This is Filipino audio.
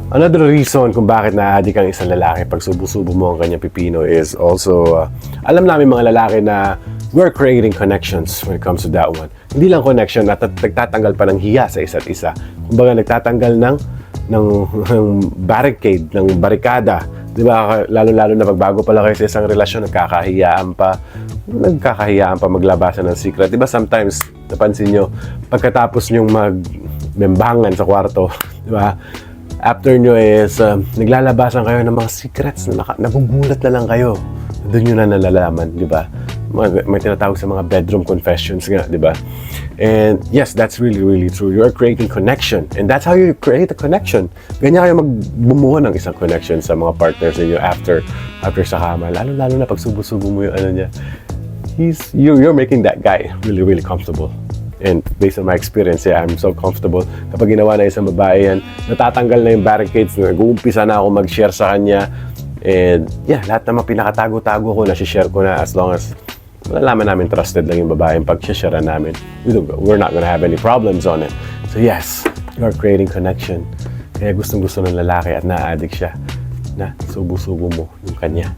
Another reason kung bakit na-addict ang isang lalaki pag subo-subo mo ang kanyang pipino is also, alam namin mga lalaki na we're creating connections when it comes to that one. Hindi lang connection, at nagtatanggal pa ng hiya sa isa't isa. Kumbaga nagtatanggal ng barricade, ng barikada. Di ba? Lalo-lalo na pagbago pala kayo sa isang relasyon, nagkakahiyaan pa maglabasan ng secret. Di ba sometimes, napansin nyo, pagkatapos nyong magbembangan sa kwarto, di ba? After nyo is, naglalabasan kayo ng mga secrets na nagugulat na lang kayo. Doon nyo na nalalaman, di ba? May tinatawag sa mga bedroom confessions nga, di ba? And yes, that's really, really true. You are creating connection. And that's how you create a connection. Ganyan kayo magbumuo ng isang connection sa mga partners niyo after sa kama. Lalo-lalo na pag subo-subo mo yung ano niya. You're making that guy really, really comfortable. And based on my experience, yeah, I'm so comfortable. Kapag ginawa na isang babae yan, natatanggal na yung barricades, nag-uumpisa na ako mag-share sa kanya. And yeah, lahat ng mga pinakatago-tago ko, nasi-share ko na as long as malalaman namin trusted lang yung babae yung pag-share namin. We're not gonna have any problems on it. So yes, you're creating connection. Kaya gustong-gusto ng lalaki at na-addict siya na subo-subo mo yung kanya.